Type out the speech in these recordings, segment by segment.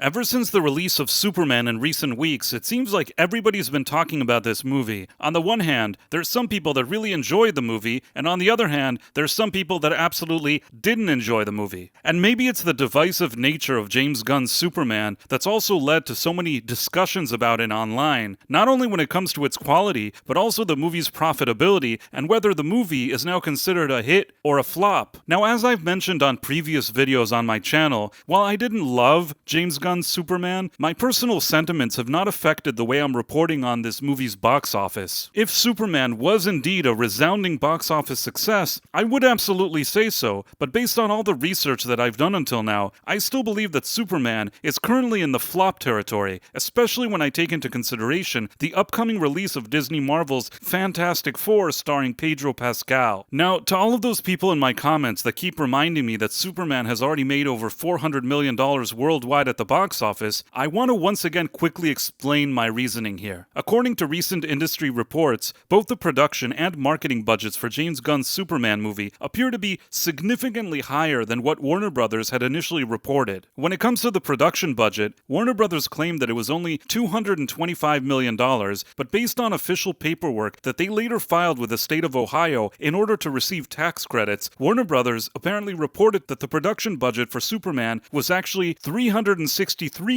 Ever since the release of Superman in recent weeks, it seems like everybody's been talking about this movie. On the one hand, there's some people that really enjoyed the movie, and on the other hand, there's some people that absolutely didn't enjoy the movie. And maybe it's the divisive nature of James Gunn's Superman that's also led to so many discussions about it online, not only when it comes to its quality, but also the movie's profitability and whether the movie is now considered a hit or a flop. Now, as I've mentioned on previous videos on my channel, while I didn't love James Gunn's Superman, my personal sentiments have not affected the way I'm reporting on this movie's box office. If Superman was indeed a resounding box office success, I would absolutely say so, but based on all the research that I've done until now, I still believe that Superman is currently in the flop territory, especially when I take into consideration the upcoming release of Disney Marvel's Fantastic Four starring Pedro Pascal. Now, to all of those people in my comments that keep reminding me that Superman has already made over $400 million worldwide at the box office, I want to once again quickly explain my reasoning here. According to recent industry reports, both the production and marketing budgets for James Gunn's Superman movie appear to be significantly higher than what Warner Brothers had initially reported. When it comes to the production budget, Warner Brothers claimed that it was only $225 million, but based on official paperwork that they later filed with the state of Ohio in order to receive tax credits, Warner Brothers apparently reported that the production budget for Superman was actually $363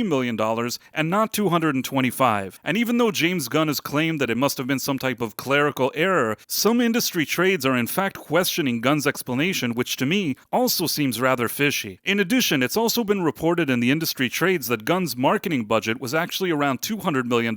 million and not $225. And even though James Gunn has claimed that it must have been some type of clerical error, some industry trades are in fact questioning Gunn's explanation, which to me also seems rather fishy. In addition, it's also been reported in the industry trades that Gunn's marketing budget was actually around $200 million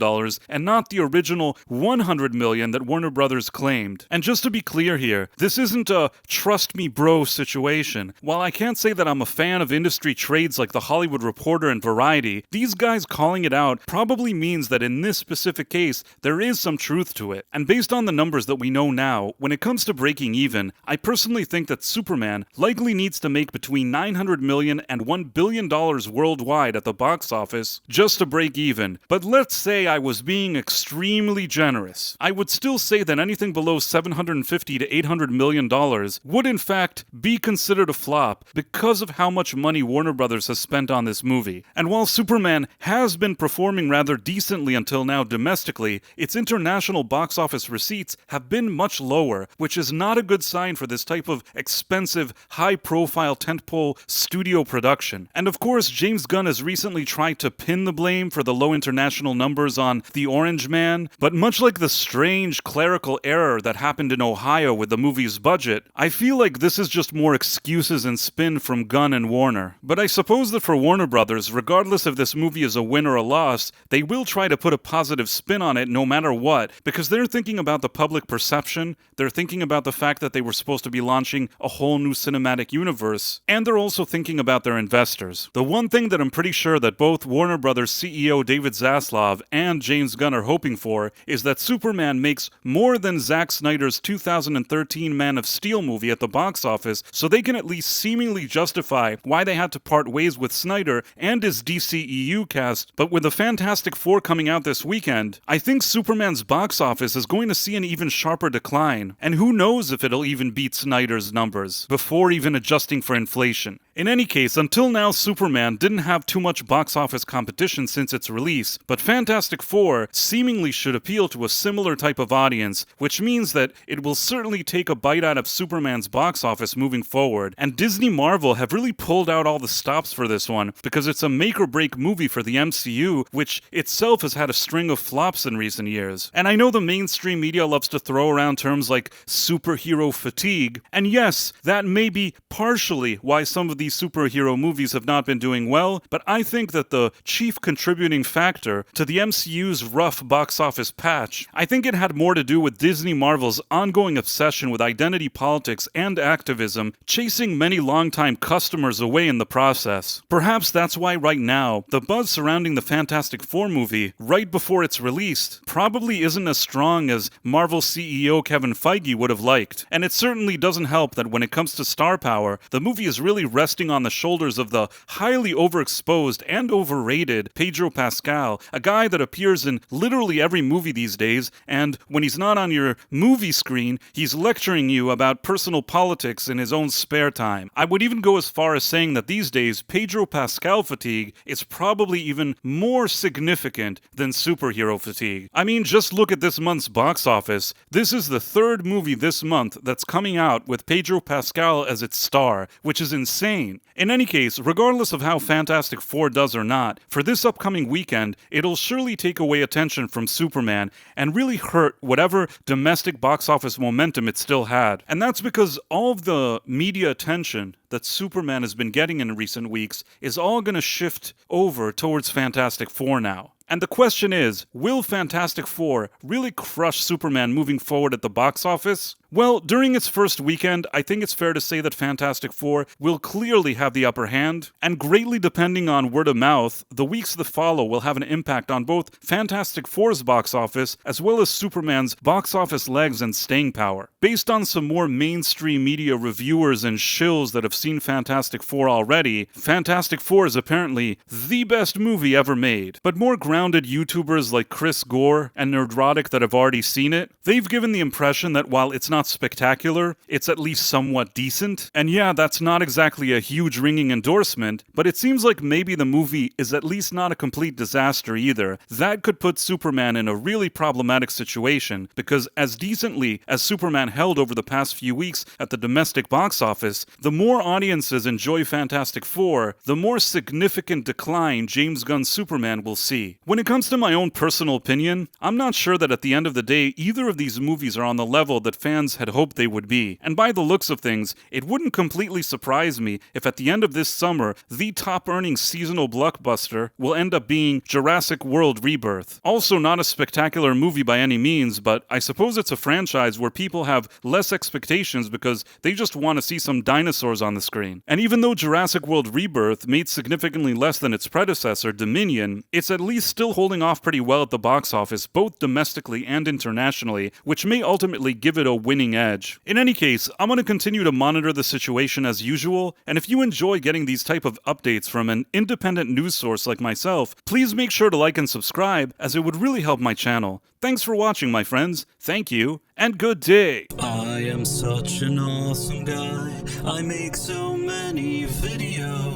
and not the original $100 million that Warner Brothers claimed. And just to be clear here, this isn't a trust me bro situation. While I can't say that I'm a fan of industry trades like The Hollywood Reporter and Variety, these guys calling it out probably means that in this specific case, there is some truth to it. And based on the numbers that we know now, when it comes to breaking even, I personally think that Superman likely needs to make between $900 million and $1 billion worldwide at the box office just to break even. But let's say I was being extremely generous. I would still say that anything below $750 to $800 million would in fact be considered a flop because of how much money Warner Brothers has spent on this movie. And while Superman has been performing rather decently until now domestically, its international box office receipts have been much lower, which is not a good sign for this type of expensive, high-profile tentpole studio production. And of course, James Gunn has recently tried to pin the blame for the low international numbers on The Orange Man, but much like the strange clerical error that happened in Ohio with the movie's budget, I feel like this is just more excuses and spin from Gunn and Warner. But I suppose that for Warner Brothers, regardless if this movie is a win or a loss, they will try to put a positive spin on it no matter what, because they're thinking about the public perception, they're thinking about the fact that they were supposed to be launching a whole new cinematic universe, and they're also thinking about their investors. The one thing that I'm pretty sure that both Warner Brothers CEO David Zaslav and James Gunn are hoping for is that Superman makes more than Zack Snyder's 2013 Man of Steel movie at the box office, so they can at least seemingly justify why they had to part ways with Snyder and his DCEU cast. But with the Fantastic Four coming out this weekend, I think Superman's box office is going to see an even sharper decline, and who knows if it'll even beat Snyder's numbers, before even adjusting for inflation. In any case, until now Superman didn't have too much box office competition since its release, but Fantastic Four seemingly should appeal to a similar type of audience, which means that it will certainly take a bite out of Superman's box office moving forward, and Disney Marvel have really pulled out all the stops for this one, because it's a make-or-break movie for the MCU, which itself has had a string of flops in recent years. And I know the mainstream media loves to throw around terms like superhero fatigue, and yes, that may be partially why some of these superhero movies have not been doing well, but I think that the chief contributing factor to the MCU's rough box office patch, I think it had more to do with Disney Marvel's ongoing obsession with identity politics and activism, chasing many longtime customers away in the process. Perhaps that's why right now, the buzz surrounding the Fantastic Four movie, right before it's released, probably isn't as strong as Marvel CEO Kevin Feige would have liked. And it certainly doesn't help that when it comes to star power, the movie is really resting resting on the shoulders of the highly overexposed and overrated Pedro Pascal, a guy that appears in literally every movie these days, and when he's not on your movie screen, he's lecturing you about personal politics in his own spare time. I would even go as far as saying that these days, Pedro Pascal fatigue is probably even more significant than superhero fatigue. I mean, just look at this month's box office. This is the third movie this month that's coming out with Pedro Pascal as its star, which is insane. In any case, regardless of how Fantastic Four does or not, for this upcoming weekend, it'll surely take away attention from Superman and really hurt whatever domestic box office momentum it still had. And that's because all of the media attention that Superman has been getting in recent weeks is all going to shift over towards Fantastic Four now. And the question is, will Fantastic Four really crush Superman moving forward at the box office? Well, during its first weekend, I think it's fair to say that Fantastic Four will clearly have the upper hand, and greatly depending on word of mouth, the weeks that follow will have an impact on both Fantastic Four's box office as well as Superman's box office legs and staying power. Based on some more mainstream media reviewers and shills that have seen Fantastic Four already, Fantastic Four is apparently the best movie ever made. But more grounded YouTubers like Chris Gore and Nerdrotic that have already seen it, they've given the impression that while it's not spectacular, it's at least somewhat decent. And yeah, that's not exactly a huge ringing endorsement, but it seems like maybe the movie is at least not a complete disaster either. That could put Superman in a really problematic situation, because as decently as Superman held over the past few weeks at the domestic box office, the more audiences enjoy Fantastic Four, the more significant decline James Gunn's Superman will see. When it comes to my own personal opinion, I'm not sure that at the end of the day, either of these movies are on the level that fans had hoped they would be. And by the looks of things, it wouldn't completely surprise me if at the end of this summer, the top-earning seasonal blockbuster will end up being Jurassic World Rebirth. Also not a spectacular movie by any means, but I suppose it's a franchise where people have less expectations because they just want to see some dinosaurs on the screen. And even though Jurassic World Rebirth made significantly less than its predecessor, Dominion, it's at least still holding off pretty well at the box office, both domestically and internationally, which may ultimately give it a winning edge. In any case, I'm going to continue to monitor the situation as usual, and if you enjoy getting these type of updates from an independent news source like myself, please make sure to like and subscribe, as it would really help my channel. Thanks for watching, my friends. Thank you, and good day. I am such an awesome guy. I make so many videos.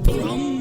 But I'm